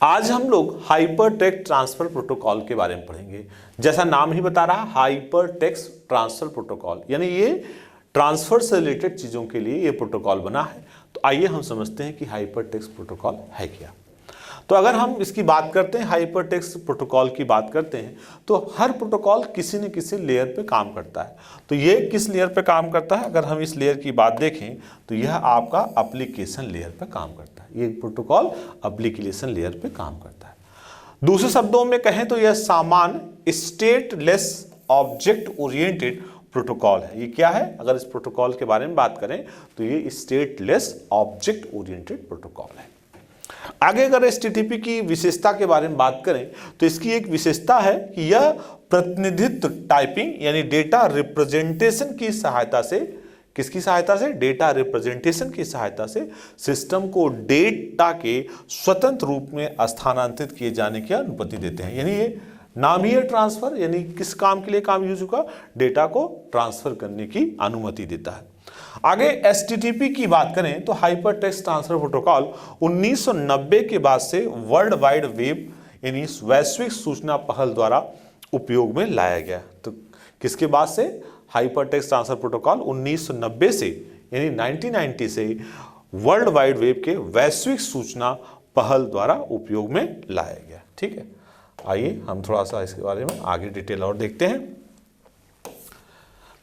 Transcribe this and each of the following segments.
आज हम लोग हाइपर टेक्स्ट ट्रांसफर प्रोटोकॉल के बारे में पढ़ेंगे। जैसा नाम ही बता रहा, हाइपर टेक्स्ट ट्रांसफर प्रोटोकॉल, यानी ये ट्रांसफर से रिलेटेड चीज़ों के लिए ये प्रोटोकॉल बना है। तो आइए हम समझते हैं कि हाइपर टेक्स्ट प्रोटोकॉल है क्या। तो अगर हम इसकी बात करते हैं, हाइपर टेक्स्ट प्रोटोकॉल की बात करते हैं, तो हर प्रोटोकॉल किसी न किसी लेयर पे काम करता है। तो ये किस लेयर पे काम करता है, अगर हम इस लेयर की बात देखें तो यह आपका एप्लीकेशन लेयर पे काम करता है। ये प्रोटोकॉल एप्लीकेशन लेयर पे काम करता है। दूसरे शब्दों में कहें तो यह सामान्य स्टेटलेस ऑब्जेक्ट ओरिएंटेड प्रोटोकॉल है। ये क्या है, अगर इस प्रोटोकॉल के बारे में बात करें तो ये स्टेटलेस ऑब्जेक्ट ओरिएंटेड प्रोटोकॉल है। आगे अगर HTTP की विशेषता के बारे में बात करें तो इसकी एक विशेषता है कि यह प्रतिनिधित्व टाइपिंग यानी डेटा रिप्रेजेंटेशन की सहायता से, किसकी सहायता से, डेटा रिप्रेजेंटेशन की सहायता से सिस्टम को डेटा के स्वतंत्र रूप में स्थानांतरित किए जाने की अनुमति देते हैं। यानी ये नामीय ट्रांसफर, यानी किस काम के लिए काम यूज होगा, डेटा को ट्रांसफर करने की अनुमति देता है। आगे HTTP की बात करें तो हाइपर टेक्स्ट ट्रांसफर प्रोटोकॉल 1990 के बाद से वर्ल्ड वाइड वेब यानी वैश्विक सूचना पहल द्वारा उपयोग में लाया गया। तो किसके बाद से, हाइपर टेक्स्ट ट्रांसफर प्रोटोकॉल 1990 से यानी 1990 से वर्ल्ड वाइड वेब के वैश्विक सूचना पहल द्वारा उपयोग में लाया गया। ठीक है, आइए हम थोड़ा सा इसके बारे में आगे डिटेल और देखते हैं।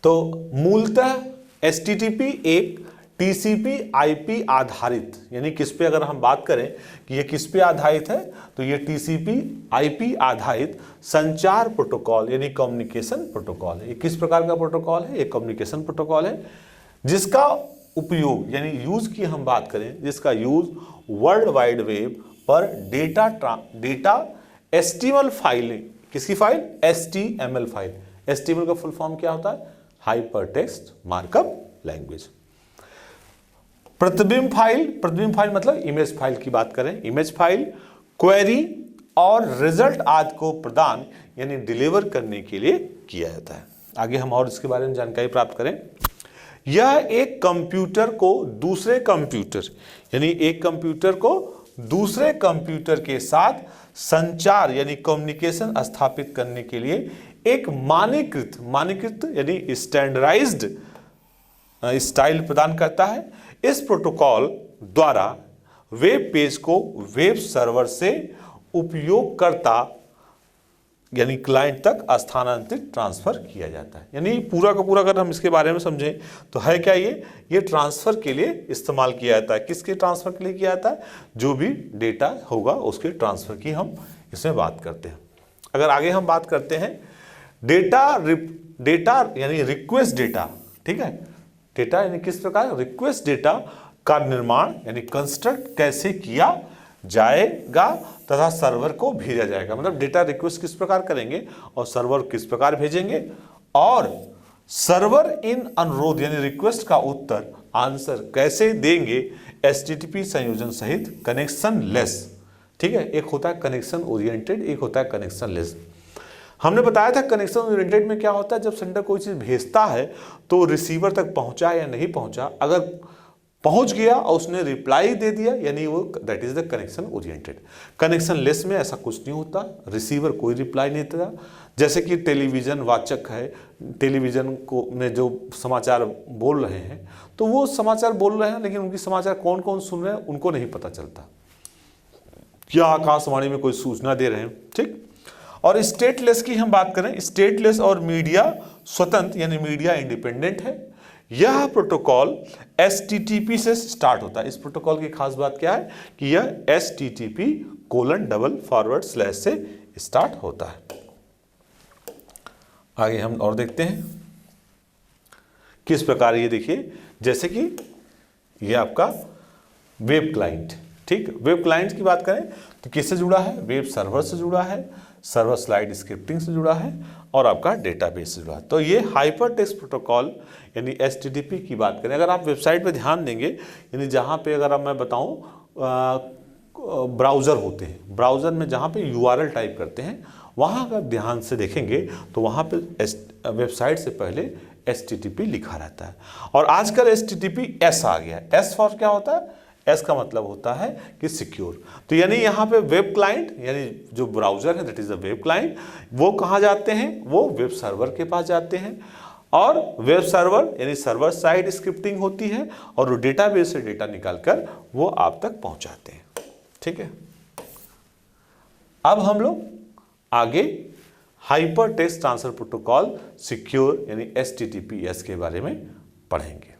तो मूलतः HTTP एक TCP IP आधारित, यानी किस पे अगर हम बात करें कि ये किस पे आधारित है, तो ये TCP IP आधारित संचार प्रोटोकॉल यानी कम्युनिकेशन प्रोटोकॉल है। ये किस प्रकार का प्रोटोकॉल है, ये कम्युनिकेशन प्रोटोकॉल है जिसका उपयोग यानी यूज की हम बात करें, जिसका यूज वर्ल्ड वाइड वेब पर डेटा HTML फाइल, किसकी फाइल, HTML फाइल। HTML का फुल फॉर्म क्या होता है, हाइपर टेक्स्ट मार्कअप लैंग्वेज। प्रतिबिंब फाइल मतलब इमेज फाइल की बात करें, इमेज फाइल, क्वेरी और रिजल्ट आदि को प्रदान यानी डिलीवर करने के लिए किया जाता है। आगे हम और इसके बारे में जानकारी प्राप्त करें। यह एक कंप्यूटर को दूसरे कंप्यूटर यानी एक कंप्यूटर को दूसरे कंप्यूटर के साथ संचार यानी कम्युनिकेशन स्थापित करने के लिए एक मानकीकृत यानी स्टैंडर्डाइज्ड स्टाइल प्रदान करता है। इस प्रोटोकॉल द्वारा वेब पेज को वेब सर्वर से उपयोगकर्ता यानी क्लाइंट तक स्थानांतरित ट्रांसफर किया जाता है। यानी पूरा का पूरा अगर हम इसके बारे में समझें तो है क्या, ये ट्रांसफर के लिए इस्तेमाल किया जाता है। किसके ट्रांसफर के लिए किया जाता है, जो भी डेटा होगा उसके ट्रांसफर की हम इसमें बात करते हैं। अगर आगे हम बात करते हैं डेटा यानी रिक्वेस्ट डेटा, ठीक है, डेटा यानी किस प्रकार, रिक्वेस्ट डेटा का निर्माण यानी कंस्ट्रक्ट कैसे किया जाएगा तथा सर्वर को भेजा जाएगा। मतलब डेटा रिक्वेस्ट किस प्रकार करेंगे और सर्वर किस प्रकार भेजेंगे, और सर्वर इन अनुरोध यानी रिक्वेस्ट का उत्तर आंसर कैसे देंगे HTTP संयोजन सहित कनेक्शन लेस। ठीक है, एक होता है कनेक्शन ओरिएंटेड, एक होता है कनेक्शन लेस। हमने बताया था कनेक्शन ओरिएंटेड में क्या होता है, जब सेंडर कोई चीज़ भेजता है तो रिसीवर तक पहुंचा या नहीं पहुंचा, अगर पहुंच गया और उसने रिप्लाई दे दिया यानी वो that is the connection oriented. Connection less में ऐसा कुछ नहीं होता, रिसीवर कोई रिप्लाई नहीं देता। जैसे कि टेलीविज़न वाचक है, टेलीविज़न को में जो समाचार बोल रहे हैं तो वो समाचार बोल रहे हैं, लेकिन उनकी समाचार कौन कौन सुन रहे हैं उनको नहीं पता चलता, क्या आकाशवाणी में कोई सूचना दे रहे हैं। ठीक, और स्टेटलेस की हम बात करें, स्टेटलेस और मीडिया स्वतंत्र यानी मीडिया इंडिपेंडेंट है। यह प्रोटोकॉल HTTP से स्टार्ट होता है। इस प्रोटोकॉल की खास बात क्या है कि यह HTTP:// से स्टार्ट होता है। आगे हम और देखते हैं किस प्रकार, ये देखिए जैसे कि ये आपका वेब क्लाइंट, ठीक, वेब क्लाइंट की बात करें तो किससे जुड़ा है, वेब सर्वर से जुड़ा है, सर्वर साइड स्क्रिप्टिंग से जुड़ा है और आपका डेटाबेस से जुड़ा है। तो ये हाइपर टेक्स्ट प्रोटोकॉल यानी HTTP की बात करें, अगर आप वेबसाइट पे ध्यान देंगे यानी जहाँ पे अगर मैं बताऊँ ब्राउज़र होते हैं, ब्राउज़र में जहाँ पे URL टाइप करते हैं वहाँ अगर ध्यान से देखेंगे तो वहाँ पे वेबसाइट से पहले HTTP लिखा रहता है। और आजकल HTTPS आ गया है। S फॉर क्या होता है, एस का मतलब होता है कि सिक्योर। तो यानी यहाँ पे वेब क्लाइंट यानी जो ब्राउजर है that is the web client, वो कहाँ जाते हैं, वो वेब सर्वर के पास जाते हैं। और वेब सर्वर यानी सर्वर साइड स्क्रिप्टिंग होती है और वो डेटाबेस से डेटा निकालकर वो आप तक पहुंचाते हैं। ठीक है, अब हम लोग आगे hyper text transfer protocol secure यानी HTTPS के बारे में पढ़ेंगे।